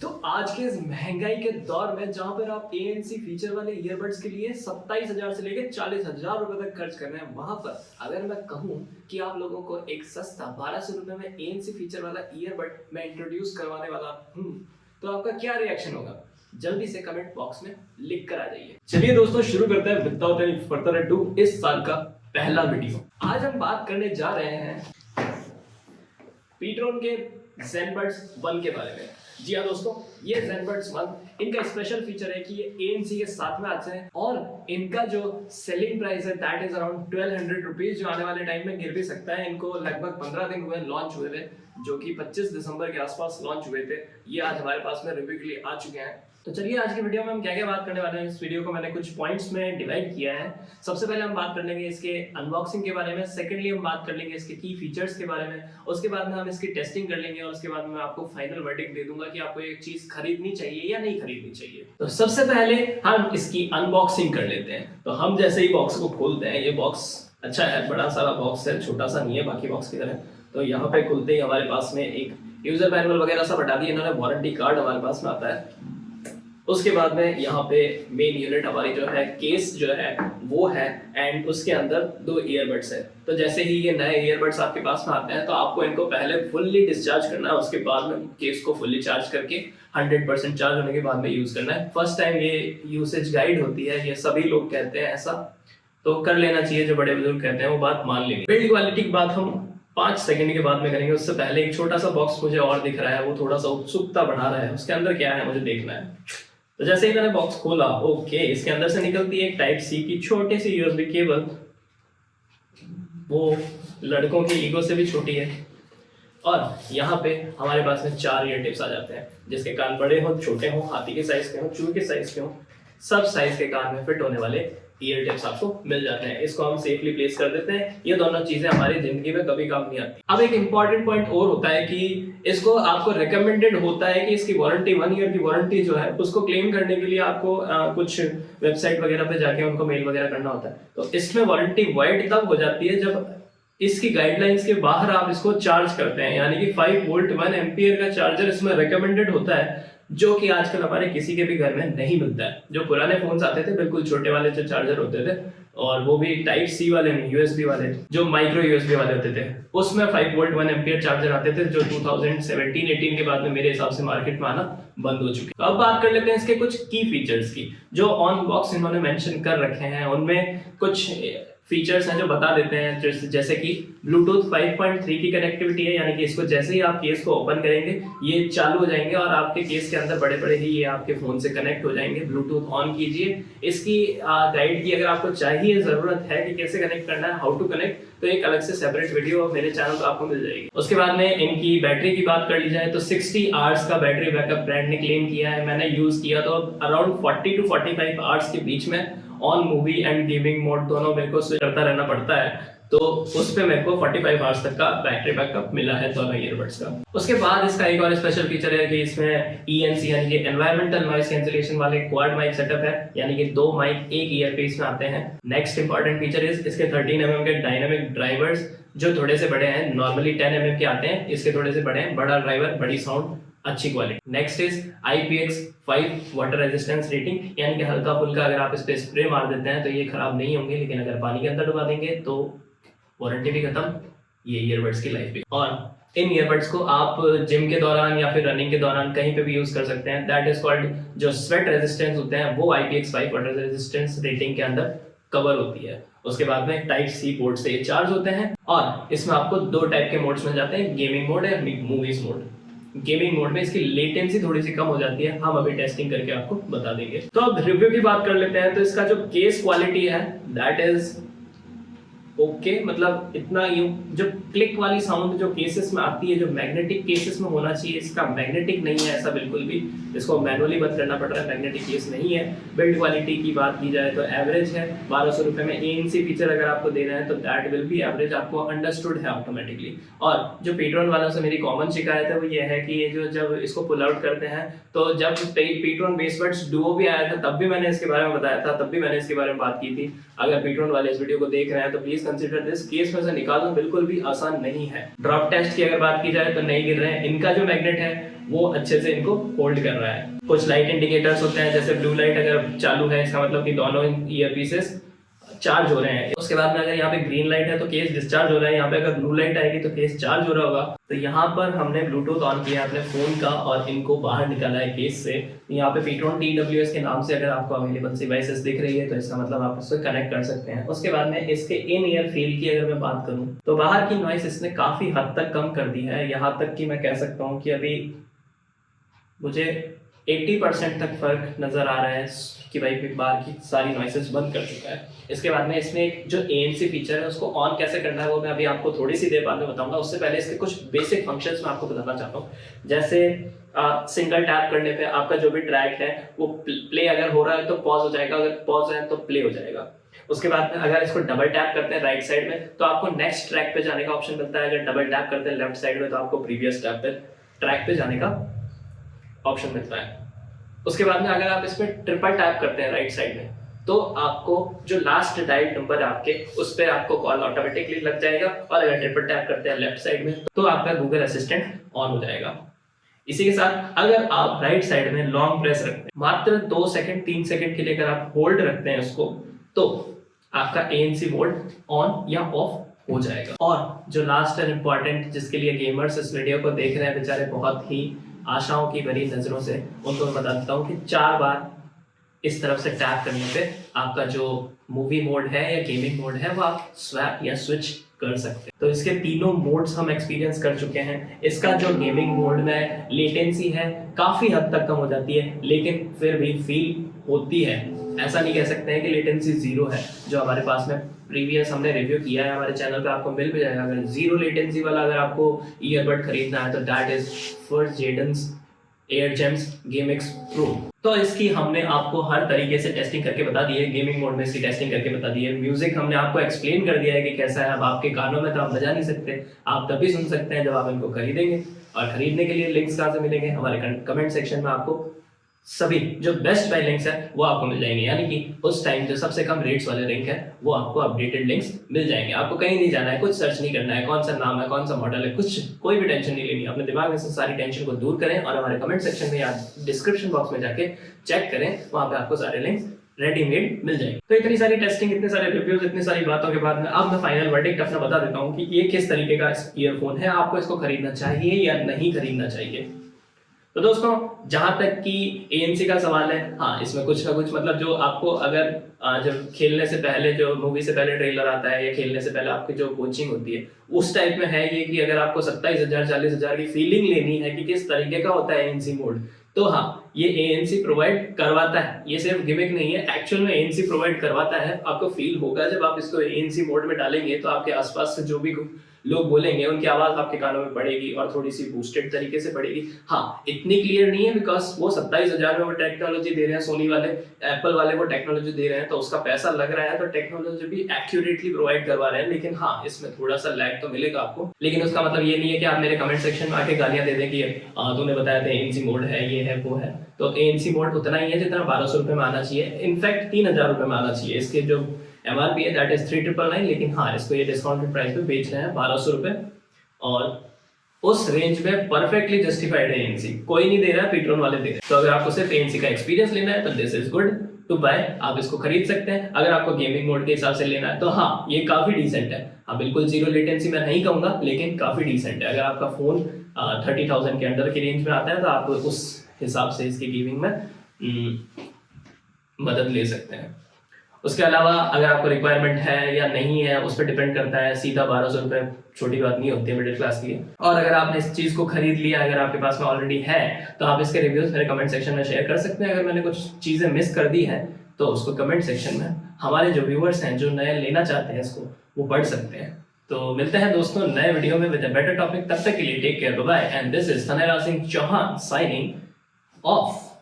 तो आज के इस महंगाई के दौर में जहां पर आप ANC फीचर वाले ईयरबड्स के लिए 27,000 से लेकर 40,000 रुपए तक खर्च कर रहे हैं, वहां पर अगर मैं कहूं कि आप लोगों को एक सस्ता 1200 रुपए में ANC फीचर वाला ईयरबड मैं इंट्रोड्यूस करवाने वाला हूं, तो आपका क्या रिएक्शन होगा? जल्दी से कमेंट बॉक्स में लिख कर आ जाइए। चलिए दोस्तों, शुरू करते हैं विदाउट एनी फर्दर अडू इस साल का पहला वीडियो। आज हम बात करने जा रहे हैं पीट्रॉन के ZenBuds 1 के बारे में। जी हाँ दोस्तों, ये ZenBuds 1 इनका स्पेशल फीचर है कि ये ANC के साथ में आते हैं और इनका जो सेलिंग प्राइस है दैट इज अराउंड 1200 रुपीज, जो आने वाले टाइम में गिर भी सकता है। इनको लगभग 15 दिन हुए लॉन्च हुए थे, जो कि 25 दिसंबर के आसपास लॉन्च हुए थे। ये आज हमारे पास में रिव्यू के लिए आ चुके हैं। तो चलिए आज की वीडियो में हम क्या क्या बात करने वाले हैं। इस वीडियो को मैंने कुछ पॉइंट्स में डिवाइड किया है। सबसे पहले हम बात कर लेंगे इसके अनबॉक्सिंग के बारे में, सेकेंडली हम बात कर लेंगे इसके की फीचर्स के बारे में, उसके बाद में हम इसकी टेस्टिंग कर लेंगे और उसके बाद में मैं आपको फाइनल वर्डिक्ट दे दूंगा कि आपको एक चीज खरीदनी चाहिए या नहीं खरीदनी चाहिए। तो सबसे पहले हम इसकी अनबॉक्सिंग कर लेते हैं। तो हम जैसे ही बॉक्स को खोलते हैं, ये बॉक्स अच्छा है, बड़ा सारा बॉक्स है, छोटा सा नहीं है बाकी बॉक्स की तरह। तो यहाँ पे खुलते ही हमारे पास में एक यूजर मैनुअल वगैरह सब हटा दिया इन्होंने, वारंटी कार्ड हमारे पास में आता है। उसके बाद में यहाँ पे मेन यूनिट हमारी जो है, केस जो है वो है, एंड उसके अंदर 2 ईयरबड्स है। तो जैसे ही ये नए ईयरबड्स आपके पास में आते हैं तो आपको इनको पहले फुल्ली डिस्चार्ज करना है, उसके बाद में केस को फुल्ली चार्ज करके 100% चार्ज होने के बाद में यूज करना है। फर्स्ट टाइम ये यूसेज गाइड होती है, ये सभी लोग कहते हैं ऐसा, तो कर लेना चाहिए। जो बड़े बुजुर्ग कहते हैं वो बात मान लेंगे। बिल्ड क्वालिटी की बात हम 5 सेकंड के बाद में करेंगे। उससे पहले एक छोटा सा बॉक्स मुझे और दिख रहा है, वो थोड़ा सा उत्सुकता बढ़ा रहा है। उसके अंदर क्या है मुझे देखना है। तो जैसे ही मैंने बॉक्स खोला, ओके, इसके अंदर से निकलती है एक टाइप सी की छोटी सी USB केबल। वो लड़कों की ईगो से भी छोटी है। और यहाँ पे हमारे पास में 4 ईयर टिप्स आ जाते हैं, जिसके कान बड़े हो, छोटे हो, हाथी के साइज के हो, चूहे के साइज के हो, सब साइज के कान में फिट होने वाले ईयर टिप्स आपको मिल जाते हैं। इसको हम सेफली प्लेस कर देते हैं। ये दोनों चीजें हमारी जिंदगी में कभी काम नहीं आती। अब एक इंपॉर्टेंट पॉइंट और होता है कि इसको आपको रिकमेंडेड होता है कि इसकी वारंटी 1 ईयर की वारंटी जो है उसको क्लेम करने के लिए आपको कुछ वेबसाइट वगैरह पे जाके उनको मेल वगैरह करना होता है। तो इसमें वारंटी वाइड तब हो जाती है जब इसकी गाइडलाइंस के बाहर आप इसको चार्ज करते हैं, यानी कि 5 वोल्ट 1 एम्पियर का चार्जर इसमें रिकमेंडेड होता है, जो कि आजकल हमारे किसी के भी घर में नहीं मिलता है। जो पुराने फोन्स आते थे बिल्कुल छोटे वाले जो चार्जर होते थे, और वो भी टाइप सी वाले नहीं, USB वाले, जो माइक्रो USB वाले होते थे, उसमें 5 वोल्ट 1 एम्पियर चार्जर आते थे, जो 2017-18 के बाद में मेरे हिसाब से मार्केट में आना बंद हो चुके। तो अब बात कर लेते हैं इसके कुछ की फीचर्स की, जो ऑन बॉक्स इन्होंने मेंशन कर रखे हैं। उनमें कुछ फीचर्स हैं जो बता देते हैं, जैसे कि ब्लूटूथ 5.3 की कनेक्टिविटी है, यानी कि इसको जैसे ही आप केस को ओपन करेंगे ये चालू हो जाएंगे और आपके केस के अंदर बड़े बड़े ही ये आपके फोन से कनेक्ट हो जाएंगे। ब्लूटूथ ऑन कीजिए। इसकी गाइड की अगर आपको चाहिए, जरूरत है कि कैसे कनेक्ट करना है, हाउ टू कनेक्ट, तो एक अलग से सेपरेट वीडियो मेरे चैनल पर आपको मिल जाएगी। उसके बाद में इनकी बैटरी की बात कर ली जाए तो 60 आवर्स का बैटरी बैकअप ब्रांड ने क्लेम किया है। मैंने यूज किया तो अराउंड 40 to 45 आवर्स के बीच में on movie and gaming mode दोनों मेरे को स्विच करता रहना पड़ता है, तो उस पे मेरे को 45 आवर्स तक का बैटरी बैकअप मिला है दोनों ईयरबड्स का। उसके बाद इसका एक और स्पेशल फीचर है कि इसमें ENC यानी कि एनवायरमेंटल नॉइज कैंसिलेशन वाले क्वाड माइक सेटअप है, यानी कि 2 माइक एक ईयरपीस में आते हैं। नेक्स्ट इंपॉर्टेंट फीचर इज इसके 13 mm के डायनामिक ड्राइवर्स, जो थोड़े से बड़े हैं। नॉर्मली 10 mm के आते हैं, इसके थोड़े से बड़े हैं। बड़ा ड्राइवर, बड़ी साउंड, अच्छी quality. Next is IPX5 water resistance rating, यानी कि हल्का फुल्का अगर आप इस पे स्प्रे मार देते हैं तो ये खराब नहीं होंगे, लेकिन अगर पानी के अंदर डुबा देंगे तो वारंटी भी खत्म, ये ईयरबड्स की लाइफ भी। और इन ईयरबड्स को आप जिम के दौरान या फिर रनिंग के दौरान कहीं पे भी यूज कर सकते हैं। दैट इज कॉल्ड, जो स्वेट रेजिस्टेंस होते हैं वो IPX5 वाटर रेजिस्टेंस रेटिंग के अंदर कवर होती है। उसके बाद में टाइप सी पोर्ट से ये चार्ज होते हैं और इसमें आपको 2 टाइप के मोड्स मिल जाते हैं, गेमिंग मोड या मूवीज मोड। गेमिंग मोड में इसकी लेटेंसी थोड़ी सी कम हो जाती है, हम अभी टेस्टिंग करके आपको बता देंगे। तो अब रिव्यू की बात कर लेते हैं। तो इसका जो केस क्वालिटी है दैट इज ओके, मतलब इतना ये जो क्लिक वाली साउंड जो केसेस में आती है, जो मैग्नेटिक केसेस में होना चाहिए, इसका मैग्नेटिक नहीं है ऐसा बिल्कुल भी। इसको मैनुअली बंद करना पड़ रहा है, मैग्नेटिक केस नहीं है। बिल्ड क्वालिटी की बात की जाए तो एवरेज है। 1200 रुपए में ANC फीचर अगर आपको दे रहे हैं तो दैट विल बी एवरेज, आपको अंडरस्टूड है ऑटोमेटिकली। और जो पेट्रोन वालों से मेरी कॉमन शिकायत है वो ये है कि ये जो जब इसको पुल आउट करते हैं, तो जब पेट्रोन बेसबड्स डुओ भी आया था तब भी मैंने इसके बारे में बताया था, तब भी मैंने इसके बारे में बात की थी। अगर पेट्रोन वाले इस वीडियो को देख रहे हैं तो please please consider this, case में से निकालना बिल्कुल भी आसान नहीं है। ड्रॉप टेस्ट की अगर बात की जाए तो नहीं गिर रहे हैं, इनका जो मैग्नेट है वो अच्छे से इनको होल्ड कर रहा है। कुछ लाइट इंडिकेटर्स होते हैं, जैसे ब्लू लाइट अगर चालू है इसका मतलब कि दोनों ईयर पीसेस चार्ज हो रहे हैं। उसके बाद में अगर यहाँ पे ग्रीन लाइट है तो केस डिस्चार्ज हो रहा है, यहाँ पे अगर ब्लू लाइट आएगी तो केस चार्ज हो रहा होगा। तो यहाँ पर हमने ब्लूटूथ ऑन किया अपने फोन का और इनको बाहर निकाला है केस से। यहाँ पे Pitron TWS के नाम से अगर आपको अवेलेबल डिवाइसेस दिख रही है तो इसका मतलब आप उससे कनेक्ट कर सकते हैं। उसके बाद में इसके इन ईयर फील की अगर मैं बात करूँ तो बाहर की नॉइस इसने काफी हद तक कम कर दी है, यहाँ तक कि मैं कह सकता हूँ कि अभी मुझे 80% तक फर्क नजर आ रहा है कि भाई बाहर की सारी नॉइसेस बंद कर चुका है। इसके बाद में इसमें एक जो ANC फीचर है उसको ऑन कैसे करना है वो मैं अभी आपको थोड़ी सी देर बाद में बताऊंगा। उससे पहले इसके कुछ बेसिक फंक्शंस मैं आपको बताना चाहता हूँ। जैसे सिंगल टैप करने पे आपका जो भी ट्रैक है वो प्ले अगर हो रहा है तो पॉज हो जाएगा, अगर पॉज है तो प्ले हो जाएगा। उसके बाद में अगर इसको डबल टैप करते हैं राइट साइड में तो आपको नेक्स्ट ट्रैक पे जाने का ऑप्शन मिलता है। अगर डबल टैप करते हैं लेफ्ट साइड में तो आपको प्रीवियस ट्रैक पे जाने का ऑप्शन मिलता है। उसके बाद में अगर आप इसमें ट्रिपल टैप करते हैं राइट साइड में तो आपको जो लास्ट डायल नंबर है आपके उस पर आपको कॉल ऑटोमेटिकली लग जाएगा, और अगर ट्रिपल टैप करते हैं लेफ्ट साइड में तो आपका गूगल असिस्टेंट ऑन हो जाएगा। इसी के साथ अगर आप राइट साइड में लॉन्ग प्रेस रखते हैं, मात्र 2 सेकंड 3 सेकंड के लिए अगर आप होल्ड रखते हैं उसको, तो आपका ANC मोड ऑन या ऑफ हो जाएगा। और जो लास्ट एंड इम्पॉर्टेंट जिसके लिए गेमर्स इस वीडियो को देख रहे हैं बेचारे बहुत ही आशाओं की भरी नजरों से, उनको मैं बता देता हूँ कि 4 बार इस तरफ से टैप करने पे आपका जो मूवी मोड है या गेमिंग मोड है वो आप स्वैप या स्विच कर सकते हैं। तो इसके तीनों मोड्स हम एक्सपीरियंस कर चुके हैं। इसका जो गेमिंग मोड में लेटेंसी है काफी हद तक कम हो जाती है, लेकिन फिर भी फील होती है। ऐसा नहीं कह सकते हैं कि लेटेंसी 0 है। जो हमारे पास में प्रीवियस हमने रिव्यू किया है हमारे चैनल पे आपको मिल भी जाएगा। अगर 0 लेटेंसी वाला अगर आपको ईयरबड खरीदना है तो that is first Jadens AirGems Gamix Pro. तो इसकी हमने आपको हर तरीके से टेस्टिंग करके बता दी है, गेमिंग मोड में इसकी टेस्टिंग करके बता दी है। म्यूजिक हमने आपको एक्सप्लेन कर दिया है कि कैसा है। अब आपके कानों में तो आप बजा नहीं सकते, आप तभी सुन सकते हैं जब आप इनको खरीदेंगे। और खरीदने के लिए लिंक्स कहाँ से मिलेंगे? हमारे कमेंट सेक्शन में आपको सभी जो बेस्ट बाय लिंक्स है वो आपको मिल जाएंगे, यानी कि उस टाइम जो सबसे कम रेट्स वाले लिंक है वो आपको अपडेटेड लिंक्स मिल जाएंगे। आपको कहीं नहीं जाना है, कुछ सर्च नहीं करना है, कौन सा नाम है, कौन सा मॉडल है, कुछ कोई भी टेंशन नहीं लेनी है। अपने दिमाग में से सारी टेंशन को दूर करें और हमारे कमेंट सेक्शन में या डिस्क्रिप्शन बॉक्स में जाके चेक करें, वहां पे आपको सारे लिंक्स रेडीमेड मिल जाएंगे। तो इतनी सारी टेस्टिंग, इतने सारे रिव्यूज, इतनी सारी बातों के बाद में अब मैं फाइनल वर्डिक्ट अपना बता देता हूँ कि ये किस तरीके का ईयरफोन है, आपको इसको खरीदना चाहिए या नहीं खरीदना चाहिए। तो दोस्तों जहां तक कि ANC का सवाल है, हाँ इसमें कुछ ना कुछ मतलब जो आपको अगर जब खेलने से पहले जो मूवी से पहले ट्रेलर आता है या खेलने से पहले आपकी जो कोचिंग होती है उस टाइप में है ये कि अगर आपको 27,000 40,000 की फीलिंग लेनी है कि किस तरीके का होता है ANC मोड, तो हाँ ये ANC प्रोवाइड करवाता है। ये सिर्फ गिमिक नहीं है, एक्चुअल में ANC प्रोवाइड करवाता है। आपको फील होगा जब आप इसको ANC मोड में डालेंगे तो आपके आसपास से जो भी लोग बोलेंगे उनकी आवाज आपके कानों में पड़ेगी और थोड़ी सी बूस्टेड तरीके से पड़ेगी। हाँ इतनी क्लियर नहीं है बिकॉज वो 27,000 में वो टेक्नोलॉजी दे रहे हैं, सोनी वाले एप्पल वाले वो टेक्नोलॉजी दे रहे हैं, तो उसका पैसा लग रहा है तो टेक्नोलॉजी भी एक्यूरेटली प्रोवाइड करवा रहे हैं। लेकिन हाँ इसमें थोड़ा सा लैग तो मिलेगा आपको, लेकिन उसका मतलब ये नहीं है कि आप मेरे कमेंट सेक्शन में आके गालियां दे दें कि तूने बताया था ANC मोड है, ये है वो है। तो ANC मोड उतना ही है जितना 1200 रुपए में आना चाहिए, इनफैक्ट 3,000 रुपए में आना चाहिए। इसके जो MRP है दैट इज 3,999, लेकिन हाँ इसको ये डिस्काउंटेड प्राइस पे बेच रहे हैं 1200 रुपए, और उस रेंज में परफेक्टली जस्टिफाइड है ANC। कोई नहीं दे रहा है, Pitron वाले दे रहे हैं। तो अगर आपको सिर्फ ANC का एक्सपीरियंस लेना है तो this is good to buy, आप इसको खरीद सकते हैं। अगर आपको गेमिंग मोड के हिसाब से लेना है तो हाँ ये काफी डिसेंट है। हाँ बिल्कुल 0 लेटेंसी मैं नहीं कहूंगा, लेकिन काफी डिसेंट है। अगर आपका फोन 30,000 के अंडर की रेंज में आता है तो आप उस हिसाब से इसकी गेमिंग में मदद ले सकते हैं। उसके अलावा अगर आपको रिक्वायरमेंट है या नहीं है उस पर डिपेंड करता है। सीधा 1200 रुपये छोटी बात नहीं होती है मिडिल क्लास के लिए। और अगर आपने इस चीज़ को खरीद लिया, अगर आपके पास में ऑलरेडी है, तो आप इसके रिव्यूज मेरे कमेंट सेक्शन में शेयर कर सकते हैं। अगर मैंने कुछ चीज़ें मिस कर दी हैं तो उसको कमेंट सेक्शन में हमारे जो व्यूअर्स हैं जो नया लेना चाहते हैं इसको वो पढ़ सकते हैं। तो मिलते हैं दोस्तों नए वीडियो में विद अ बेटर टॉपिक। तब तक के लिए take care, bye bye, and this is Tanayraj Singh Chauhan signing of.